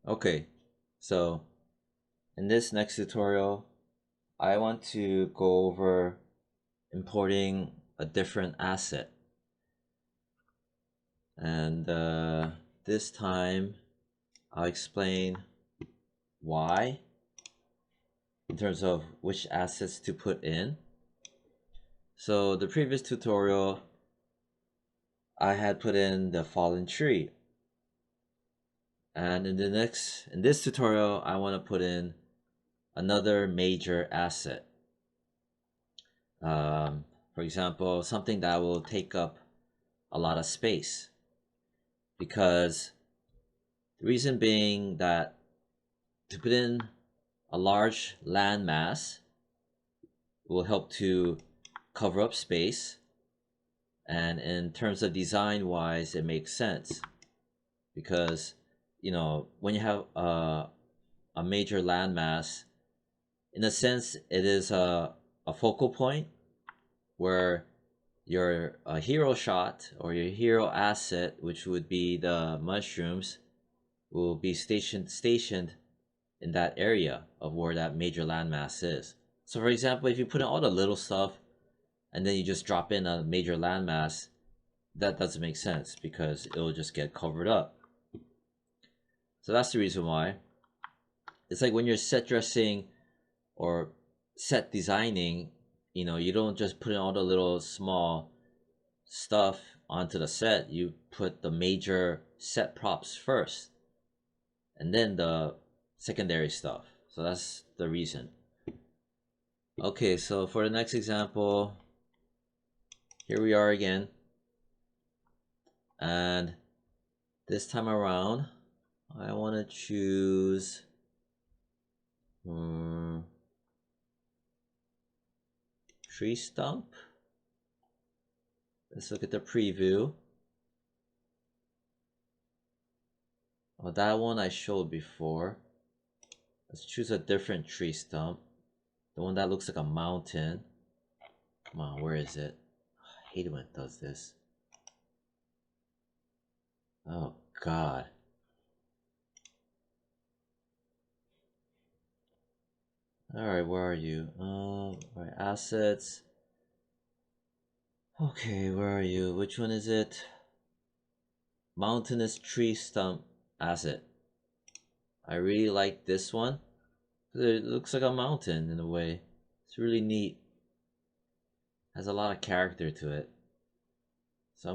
Okay, so in this next tutorial, I want to go over importing a different asset. And this time, I'll explain why in terms of which assets to put in. So the previous tutorial, I had put in the fallen tree. And in this tutorial, I want to put in another major asset. For example, something that will take up a lot of space. Because the reason being that to put in a large land mass will help to cover up space, and in terms of design wise it makes sense because when you have a major landmass, in a sense it is a focal point where your hero shot or your hero asset, which would be the mushrooms, will be stationed in that area of where that major landmass is. So for example, if you put in all the little stuff and then you just drop in a major landmass, that doesn't make sense because it will just get covered up. So that's the reason why. It's like when you're set dressing or set designing, you don't just put in all the little small stuff onto the set. You put the major set props first and then the secondary stuff. So that's the reason. Okay, so for the next example, here we are again. And this time around, I want to choose tree stump. Let's look at the preview. Oh, that one I showed before. Let's choose a different tree stump. The one that looks like a mountain. Come on, where is it? I hate it when it does this. Oh, God. Alright, where are you? Right, assets. Okay, where are you? Which one is it? Mountainous tree stump asset. I really like this one. It looks like a mountain in a way. It's really neat. Has a lot of character to it. So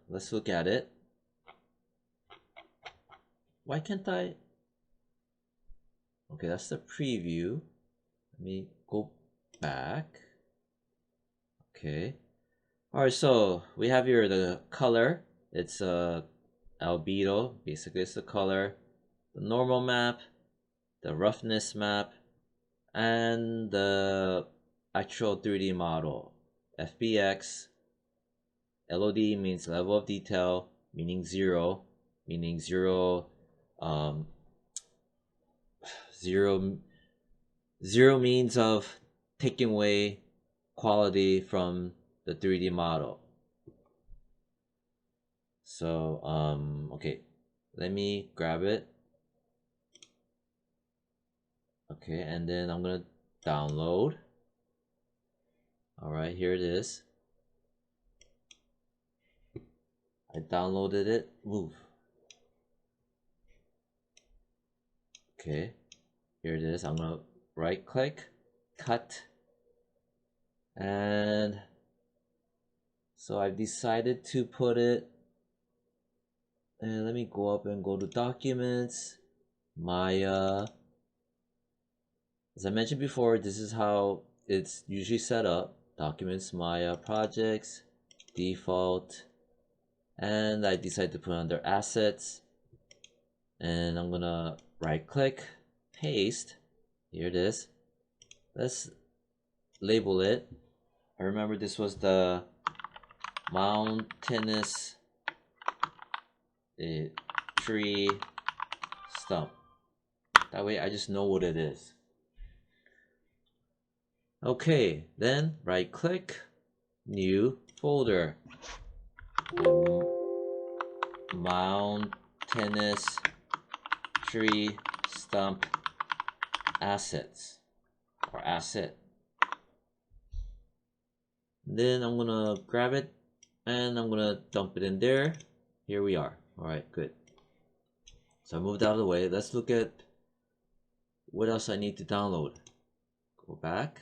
let's look at it. Why can't I? Okay, that's the preview. Let me go back. Okay. Alright, so we have here the color. It's albedo. Basically, it's the color. The normal map, the roughness map, and the actual 3D model. FBX. LOD means level of detail, meaning zero, um, zero, zero means of taking away quality from the 3D model. So, okay, let me grab it. Okay, and then I'm gonna download. All right, here it is. I downloaded it. Move. Okay, here it is. I'm gonna right click, cut, and so I've decided to put it. And let me go up and go to documents, Maya. As I mentioned before, this is how it's usually set up. Documents, Maya, projects, default, and I decided to put under assets, and I'm gonna right click, paste. Here it is. Let's label it. I remember this was the Mountainous tree stump. That way I just know what it is. Okay, then right click, new folder. Mountainous tree stump assets or asset. Then I'm gonna grab it and I'm gonna dump it in there. Here we are. All right, good. So I moved out of the way. Let's look at what else I need to download. Go back.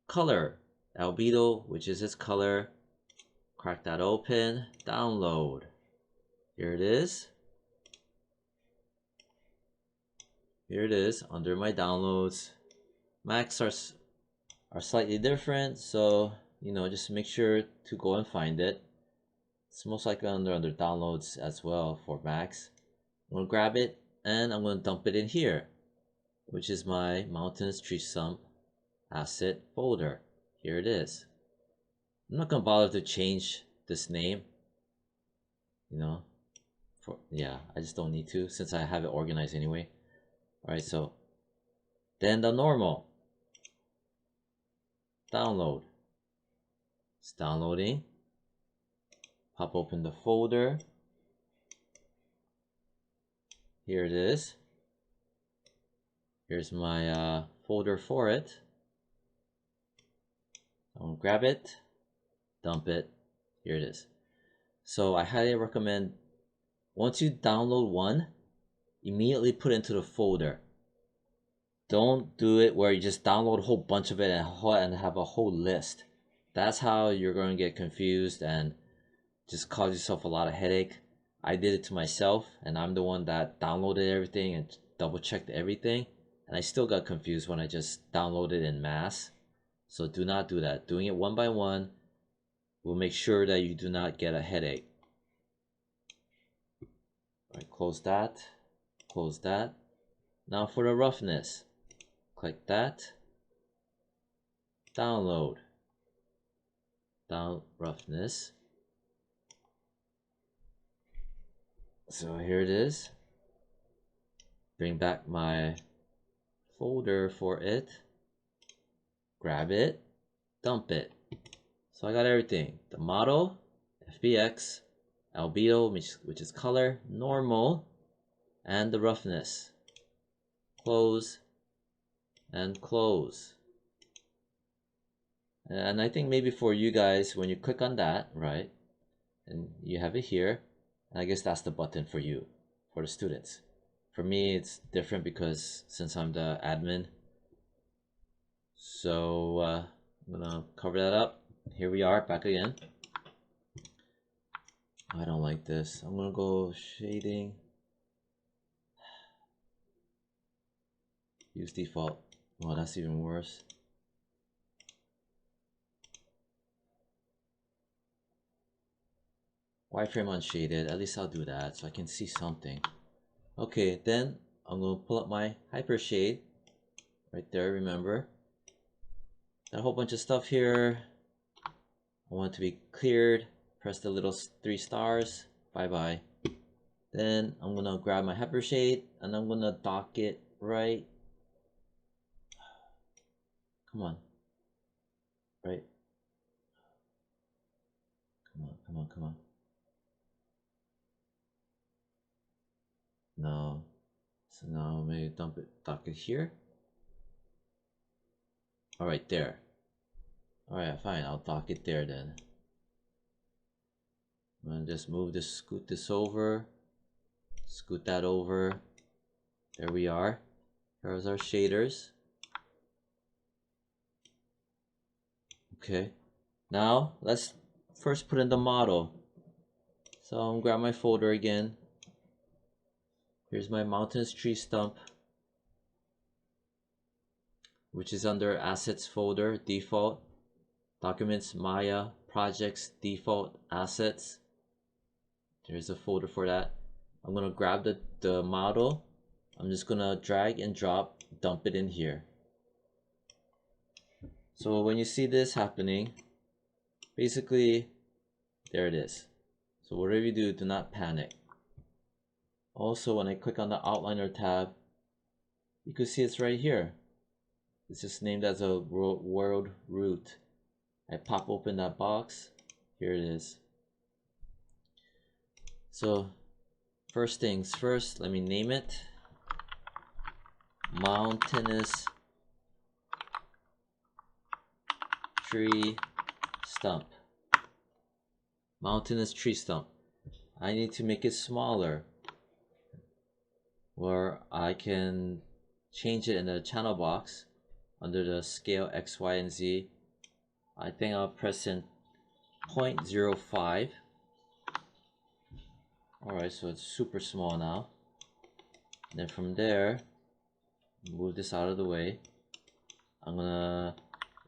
Color, albedo, which is its color. Crack that open. Download. Here it is. Here it is under my downloads. Macs are slightly different, so just make sure to go and find it. It's most likely under downloads as well for Macs. I'm gonna grab it and I'm gonna dump it in here, which is my Mountainous tree stump asset folder. Here it is. I'm not gonna bother to change this name. I just don't need to since I have it organized anyway. All right, so then the normal download. It's downloading. Pop open the folder. Here it is. Here's my folder for it. I'm gonna grab it, dump it. Here it is. So I highly recommend once you download one, immediately put it into the folder. Don't do it where you just download a whole bunch of it and have a whole list. That's how you're going to get confused and just cause yourself a lot of headache. I did it to myself, and I'm the one that downloaded everything and double checked everything, and I still got confused when I just downloaded in mass. So do not do that. Doing it one by one will make sure that you do not get a headache. All right, close that, close that. Now for the roughness, click that, download, down roughness. So here it is. Bring back my folder for it, grab it, dump it. So I got everything: the model, FBX, albedo, which is color, normal, and the roughness. Close and close. And I think maybe for you guys, when you click on that, right, and you have it here, I guess that's the button for you, for the students. For me, it's different because since I'm the admin. So I'm gonna cover that up. Here we are, back again. I don't like this. I'm gonna go shading. Use default. Oh, that's even worse. Wireframe unshaded. At least I'll do that so I can see something. Okay, then I'm gonna pull up my hypershade right there. Remember, got a whole bunch of stuff here. I want it to be cleared. Press the little 3 stars. Bye bye. Then I'm gonna grab my hypershade and I'm gonna dock it right. Come on. Right. Come on, come on, come on. No. So now maybe dock it here. Alright, there. Alright, fine, I'll dock it there then. I'm gonna just move this, scoot this over. Scoot that over. There we are. Here's our shaders. Okay. Now let's first put in the model. So I'm gonna grab my folder again. Here's my Mountainous tree stump, which is under assets folder, default, documents, Maya, projects, default, assets. There's a folder for that. I'm gonna grab the model. I'm just gonna drag and drop, dump it in here. So when you see this happening, basically, there it is. So whatever you do, do not panic. Also, when I click on the outliner tab, you can see it's right here. It's just named as a world root. I pop open that box. Here it is. So first things first, let me name it Mountainous Tree Stump. Mountainous Tree Stump. I need to make it smaller, where I can change it in the channel box under the scale X, Y, and Z. I think I'll press in 0.05. Alright, so it's super small now. And then from there, move this out of the way. I'm gonna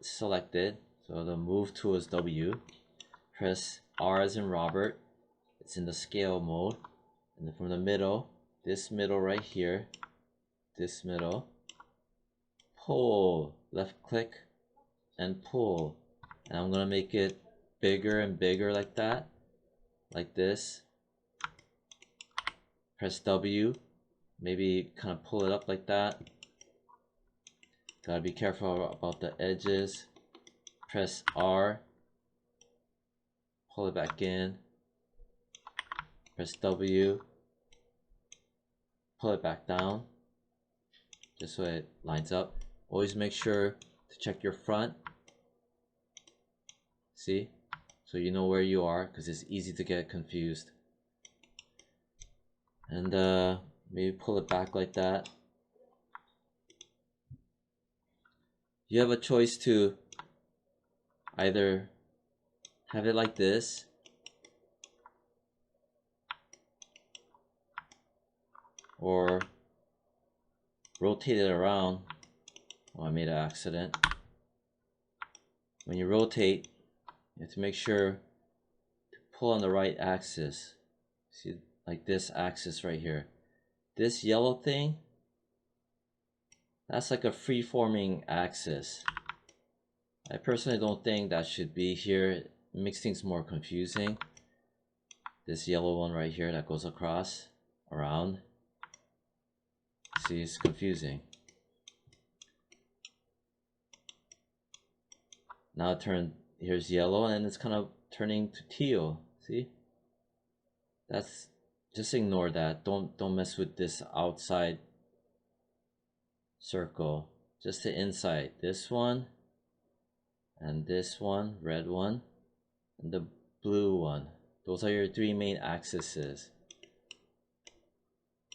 select it. So the move tool is W. Press R as in Robert. It's in the scale mode. And then from the middle, this middle right here, this middle, pull, left click and pull. And I'm gonna make it bigger and bigger like that, like this. Press W, maybe kind of pull it up like that. Gotta be careful about the edges. Press R, pull it back in. Press W, pull it back down, just so it lines up. Always make sure to check your front. See? So you know where you are, because it's easy to get confused. And maybe pull it back like that. You have a choice to either have it like this, or rotate it around. Oh, I made an accident. When you rotate, you have to make sure to pull on the right axis. See, like this axis right here. This yellow thing, that's like a free-forming axis. I personally don't think that should be here. It makes things more confusing. This yellow one right here that goes across, around. See, it's confusing. Now here's yellow, and it's kind of turning to teal. See? That's, just ignore that. Don't mess with this outside circle. Just the inside. This one, and this one, red one, and the blue one. Those are your three main axes.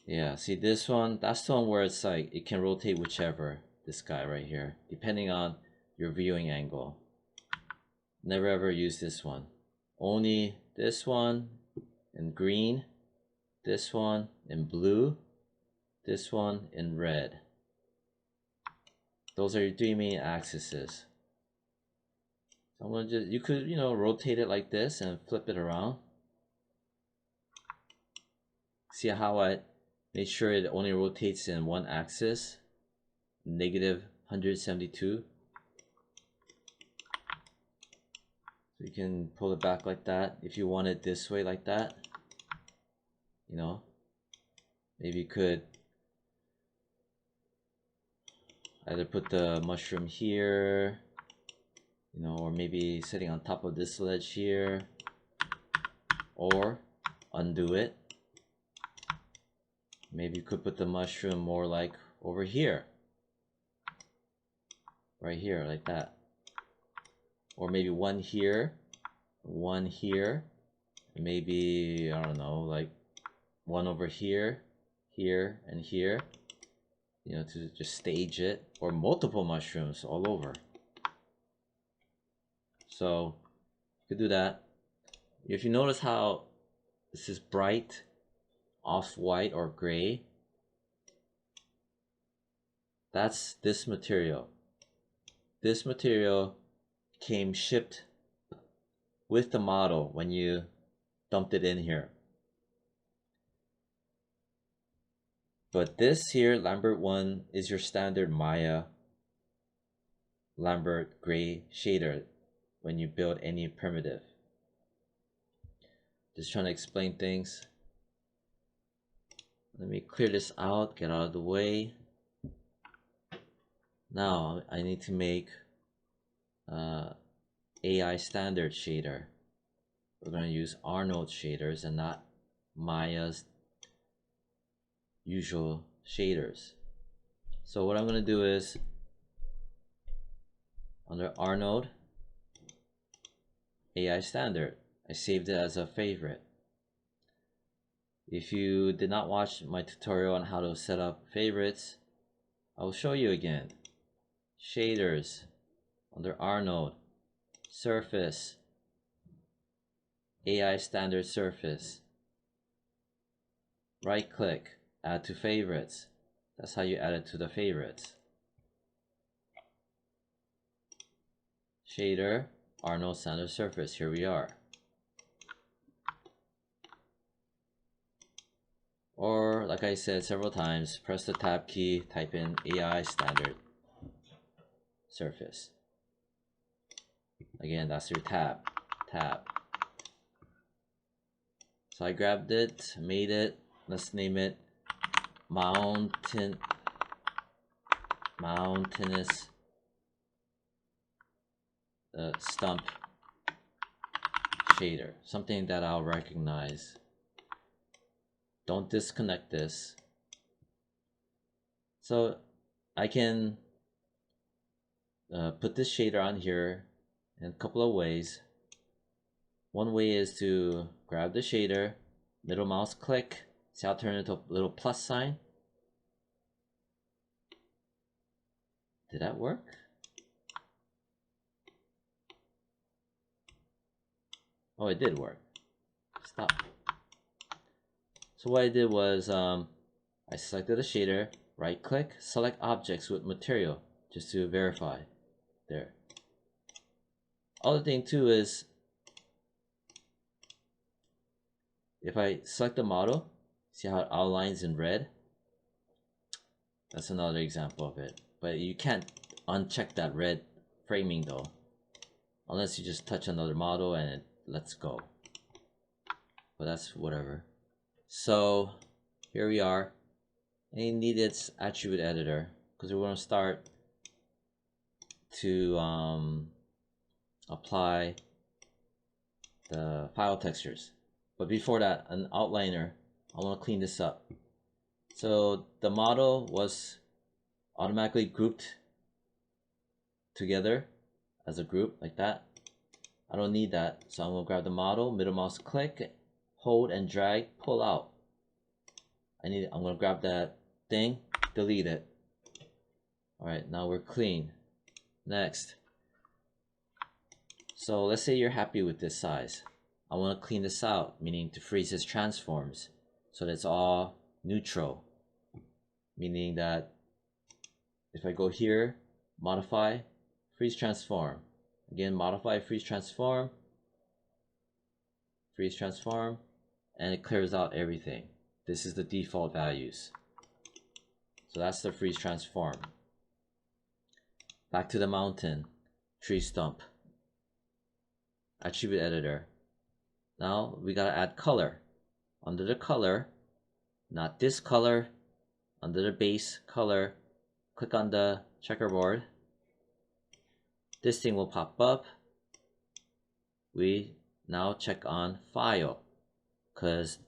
Yeah, see this one, that's the one where it's like it can rotate whichever, this guy right here, depending on your viewing angle. Never ever use this one. Only this one in green, this one in blue, this one in red. Those are your three main axes. So I'm gonna just, you could, rotate it like this and flip it around. See how I made sure it only rotates in one axis, negative 172. So you can pull it back like that. If you want it this way like that, maybe you could either put the mushroom here, or maybe sitting on top of this ledge here, or undo it. Maybe you could put the mushroom more like over here, right here, like that. Or maybe one here, maybe, I don't know, like one over here, here, and here, to just stage it, or multiple mushrooms all over. So you could do that. If you notice how this is bright off-white or gray, that's this material. This material came shipped with the model when you dumped it in here. But this here, Lambert 1, is your standard Maya Lambert gray shader when you build any primitive. Just trying to explain things. Let me clear this out, get out of the way. Now I need to make AI standard shader. We're going to use Arnold shaders and not Maya's usual shaders. So what I'm going to do is under R node, AI standard, I saved it as a favorite. If you did not watch my tutorial on how to set up favorites, I will show you again. Shaders, under R node, surface, AI standard surface, right click, add to favorites. That's how you add it to the favorites. Shader, R node standard surface, here we are. Or like I said several times, press the tab key, type in AI standard surface. Again, that's your tab. So I grabbed it, made it, let's name it Mountainous Stump shader, something that I'll recognize. Don't disconnect this. So I can put this shader on here in a couple of ways. One way is to grab the shader, middle mouse click, see how it turned into a little plus sign? Did that work? Oh, it did work. Stop. So what I did was I selected the shader, right click, select objects with material just to verify. There. Other thing too is if I select the model, see how it outlines in red? That's another example of it. But you can't uncheck that red framing though, unless you just touch another model and it lets go. But that's whatever. So here we are. And you need its attribute editor because we're going to start to apply the file textures. But before that, an outliner. I want to clean this up. So the model was automatically grouped together as a group like that. I don't need that, so I'm going to grab the model, middle mouse click, hold and drag, pull out. I'm going to grab that thing, delete it. Alright, now we're clean. Next. So let's say you're happy with this size. I want to clean this out, meaning to freeze its transforms so that it's all neutral. Meaning that if I go here, modify, freeze transform. Again, modify, freeze transform, and it clears out everything. This is the default values. So that's the freeze transform. Back to the mountain, tree stump, attribute editor. Now we gotta add color. Under the color, not this color, under the base color, click on the checkerboard. This thing will pop up. We now check on file because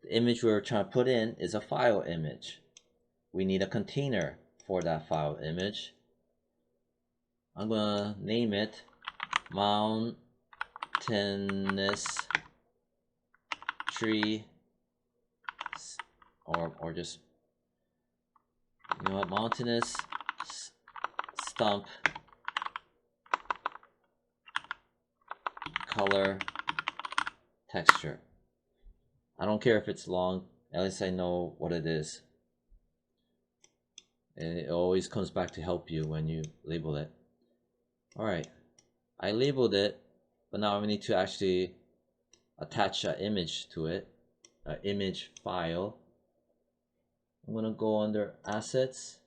the image we're trying to put in is a file image. We need a container for that file image. I'm gonna name it Mountainous Tree, or just, you know what, Mountainous Stump color texture. I don't care if it's long, at least I know what it is. And it always comes back to help you when you label it. Alright, I labeled it, but now we need to actually attach an image to it, an image file. I'm going to go under Assets,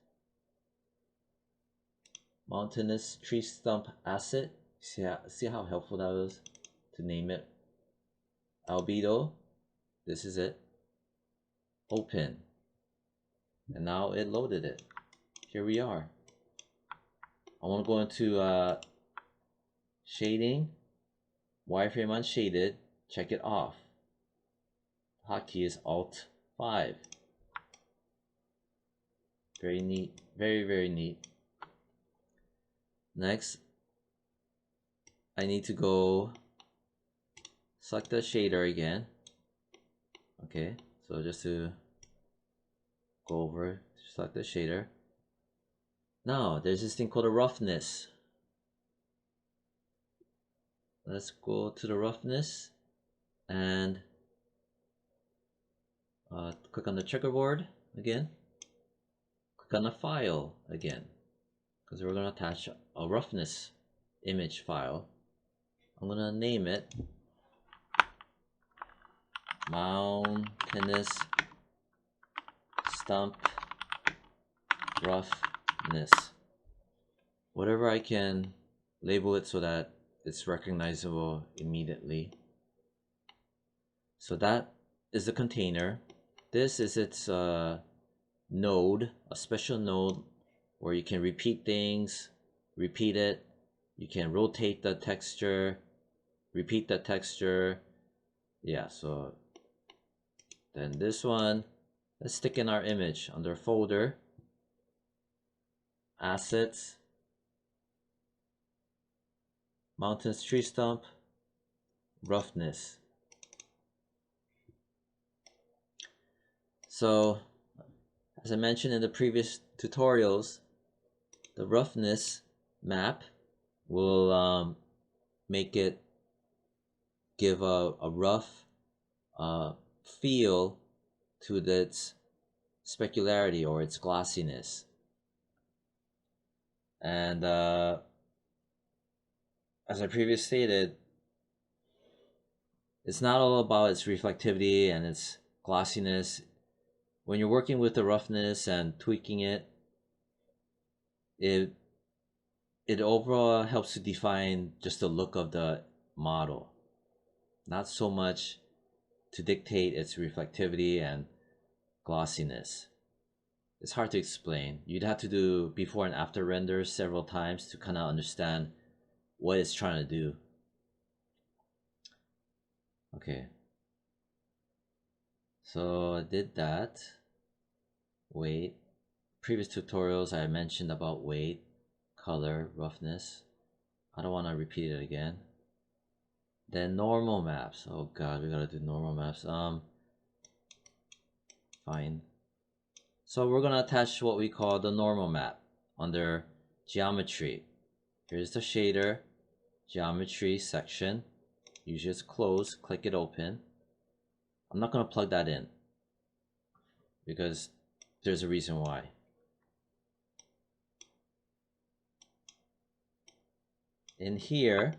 Mountainous Tree Stump Asset. See how helpful that was to name it. Albedo, this is it. Open. And now it loaded it. Here we are. I want to go into shading, wireframe unshaded, check it off. Hotkey is Alt 5. Very neat. Very, very neat. Next, I need to go select the shader again. Okay, so just to go over, select the shader. Now, there's this thing called a roughness. Let's go to the roughness and click on the checkerboard again. Click on the file again, because we're going to attach a roughness image file. I'm going to name it Mountainous Stump Roughness. Whatever I can label it so that it's recognizable immediately. So that is the container. This is its node, a special node where you can repeat things, repeat it. You can rotate the texture, repeat the texture. Yeah, so then this one, let's stick in our image under folder, assets, Mountainous tree stump, roughness. So as I mentioned in the previous tutorials, the roughness map will make it give a rough feel to its specularity or its glossiness. And as I previously stated, it's not all about its reflectivity and its glossiness. When you're working with the roughness and tweaking it, it overall helps to define just the look of the model, not so much to dictate its reflectivity and glossiness. It's hard to explain. You'd have to do before and after renders several times to kind of understand what it's trying to do. Okay, so I did that. Weight. Previous tutorials I mentioned about weight, color, roughness. I don't want to repeat it again. Then normal maps. Oh god, we gotta do normal maps. Fine. So we're gonna attach what we call the normal map under geometry. Here's the shader, geometry section. Usually it's closed, click it open. I'm not gonna plug that in because there's a reason why. In here,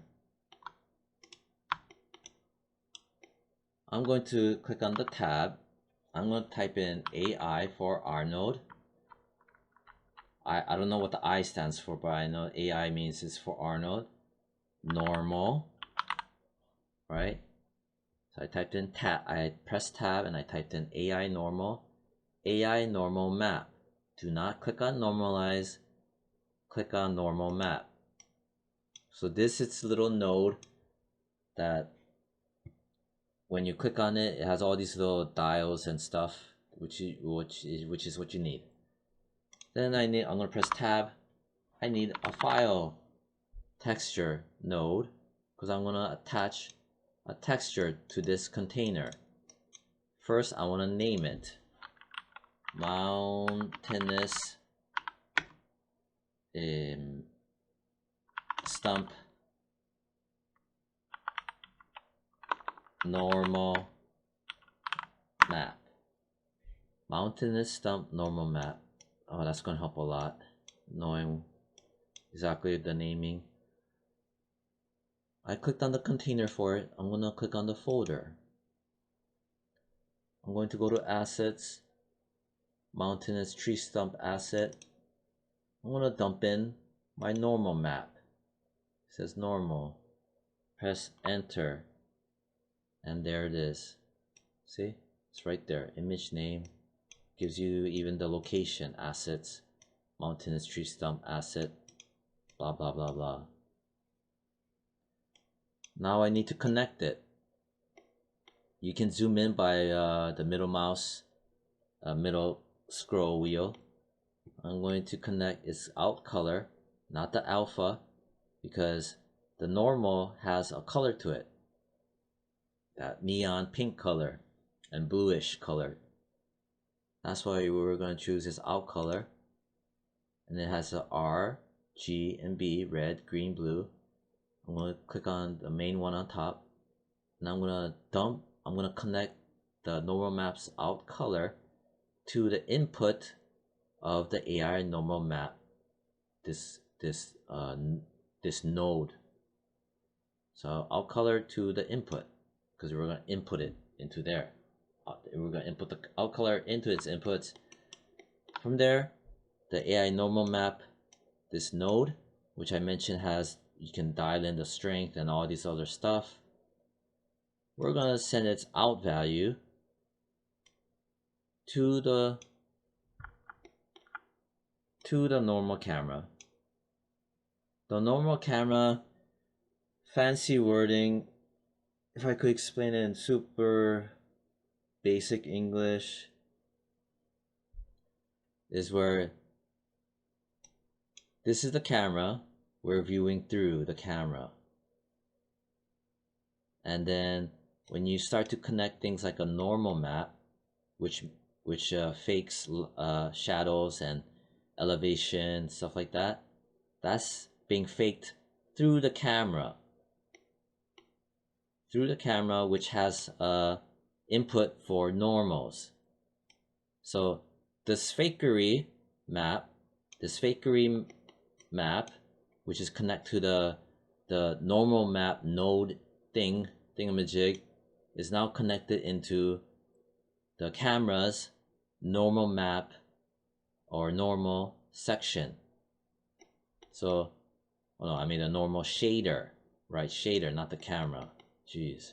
I'm going to click on the tab. I'm going to type in AI for R node. I don't know what the I stands for, but I know AI means it's for R node. Normal, right? So I typed in tab, I pressed tab and I typed in AI normal map. Do not click on normalize, click on normal map. So this is a little node that when you click on it, it has all these little dials and stuff, which is what you need. Then I'm gonna press tab. I need a file texture node because I'm gonna attach a texture to this container. First, I want to name it Mountainous Stump Normal Map. Mountainous Stump Normal Map. Oh, that's gonna help a lot, knowing exactly the naming. I clicked on the container for it. I'm gonna click on the folder. I'm going to go to assets, Mountainous tree stump asset. I'm gonna dump in my normal map. It says normal. Press enter, and there it is. See, it's right there. Image name gives you even the location, assets, Mountainous tree stump asset, blah blah blah blah. Now I need to connect it. You can zoom in by the middle mouse, middle scroll wheel. I'm going to connect its out color, not the alpha, because the normal has a color to it, that neon pink color and bluish color. That's why we're going to choose its out color, and it has a R, G, and B, red, green, blue. I'm going to click on the main one on top, and I'm going to connect the normal map's out color to the input of the AI normal map, this node. So out color to the input, because we're going to input it into there. We're going to input the out color into its inputs. From there, the AI normal map, this node, which I mentioned has, you can dial in the strength and all these other stuff. We're going to send its out value to the normal camera. The normal camera, fancy wording, if I could explain it in super basic English, is where this is the camera, we're viewing through the camera. And then when you start to connect things like a normal map, which fakes shadows and elevation, stuff like that, that's being faked through the camera. Which has input for normals. So this fakery map, which is connect to the normal map node thingamajig, is now connected into the camera's normal map or normal section. So, oh no, I mean a normal shader, right? Shader, not the camera. Jeez.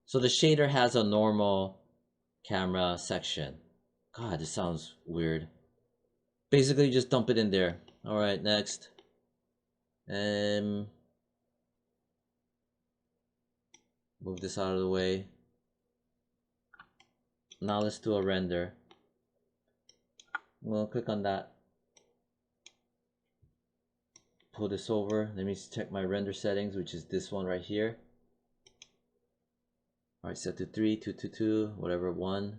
So the shader has a normal camera section. God, this sounds weird. Basically, just dump it in there. All right, next. Move this out of the way. Now let's do a render. We'll click on that. Pull this over. Let me check my render settings, which is this one right here. All right, set to 3, 2, 2, 2, whatever, 1,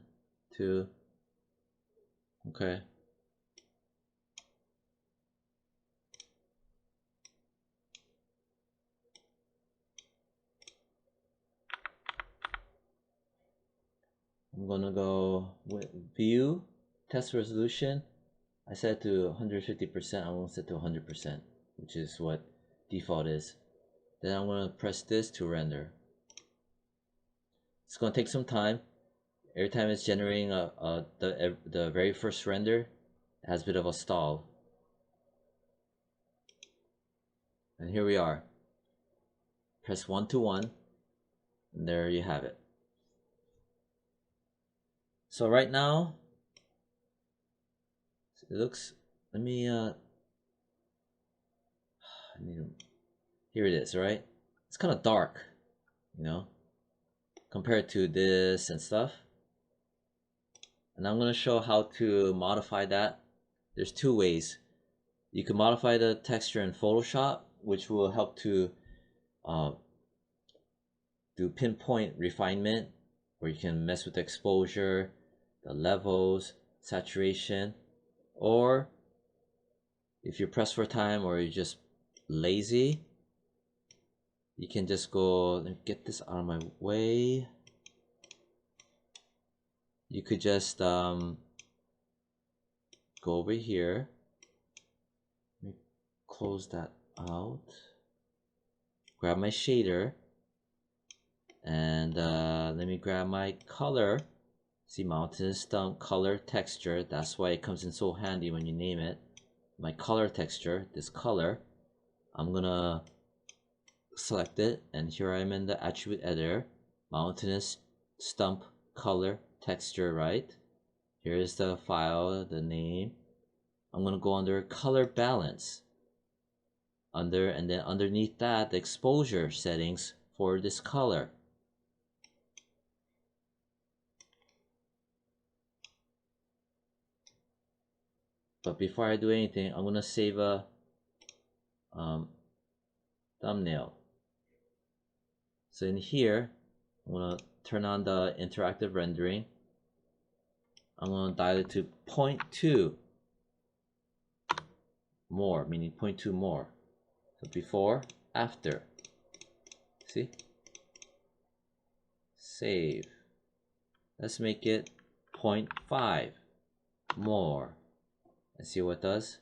2. Okay. I'm gonna go with view, test resolution. I set to 150%. I'm gonna set to 100%, which is what default is. Then I'm gonna press this to render. It's gonna take some time. Every time it's generating the very first render, it has a bit of a stall. And here we are. Press 1 to 1, and there you have it. So right now, it looks, let me, here it is, right? It's kind of dark, you know, compared to this and stuff. And I'm going to show how to modify that. There's two ways. You can modify the texture in Photoshop, which will help to do pinpoint refinement, where you can mess with the exposure, the levels, saturation. Or if you're pressed for time or you're just lazy, you can just go and get this out of my way. You could just go over here. Let me close that out. Grab my shader, and let me grab my color. See, Mountainous, Stump, color, texture. That's why it comes in so handy when you name it. My color texture, this color, I'm gonna select it, and here I'm in the attribute editor. Mountainous, Stump, color, texture, right? Here's the file, the name. I'm gonna go under color balance. And then underneath that, the exposure settings for this color. But before I do anything, I'm gonna save a thumbnail. So in here, I'm gonna turn on the interactive rendering. I'm gonna dial it to 0.2 more, meaning 0.2 more. So before, after. See? Save. Let's make it 0.5 more. And see what it does.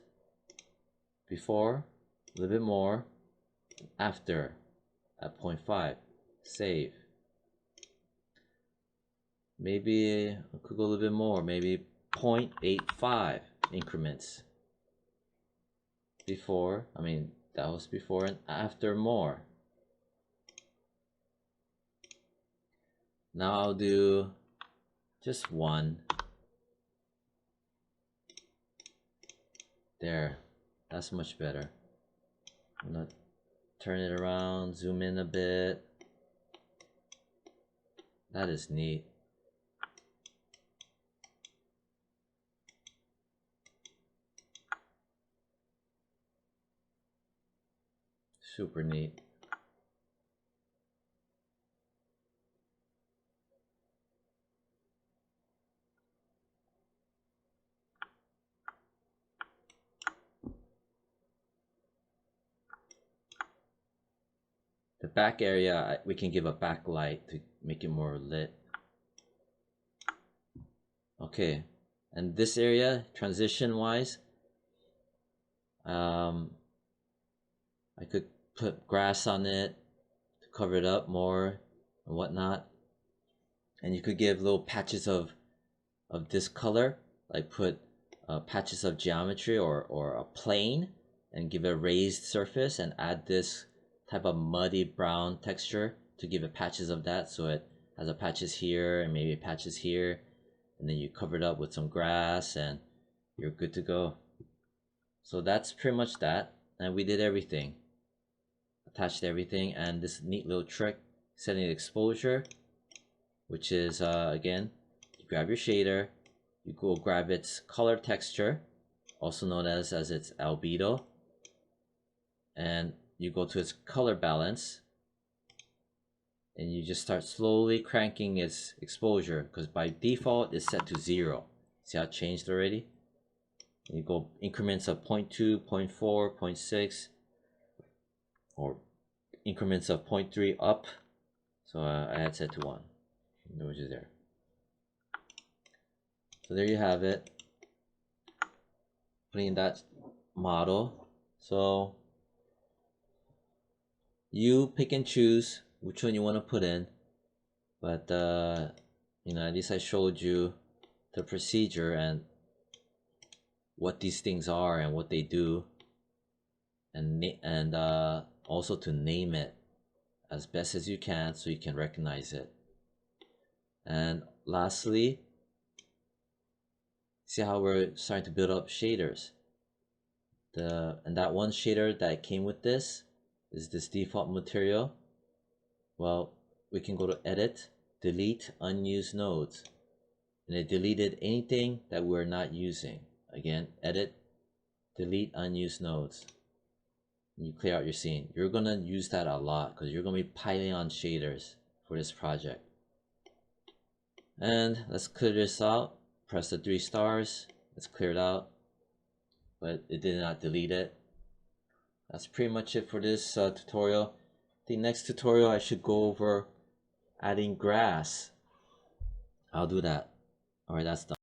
Before, a little bit more. After, at 0.5. Save. Maybe I could go a little bit more. Maybe 0.85 increments. Before, that was before, and after more. Now I'll do just one. There, that's much better. I'm gonna turn it around, zoom in a bit. That is neat. Super neat. The back area, we can give a backlight to make it more lit. Okay, and this area, transition wise, I could put grass on it to cover it up more and whatnot. And you could give little patches of this color, like put patches of geometry or a plane and give it a raised surface and add this type of muddy brown texture to give it patches of that, so it has a patches here and maybe patches here, and then you cover it up with some grass and you're good to go. So that's pretty much that, and we did everything, attached everything. And this neat little trick, setting the exposure, which is again, you grab your shader, you go grab its color texture, also known as its albedo, and you go to its color balance, and you just start slowly cranking its exposure, because by default it's set to 0. See how it changed already? And you go increments of 0.2, 0.4, 0.6, or increments of 0.3 up. So I had set to 1, which is there. So there you have it, putting in that model. So you pick and choose which one you want to put in, but you know, at least I showed you the procedure and what these things are and what they do, and also to name it as best as you can so you can recognize it. And lastly, see how we're starting to build up shaders. And that one shader that came with this is this default material. Well, we can go to edit, delete unused nodes, and it deleted anything that we're not using. Again, edit, delete unused nodes, and you clear out your scene. You're gonna use that a lot because you're gonna be piling on shaders for this project. And let's clear this out. Press the 3 stars. Let's clear it out, but it did not delete it. That's pretty much it for this tutorial. The next tutorial I should go over adding grass. I'll do that. Alright, that's done.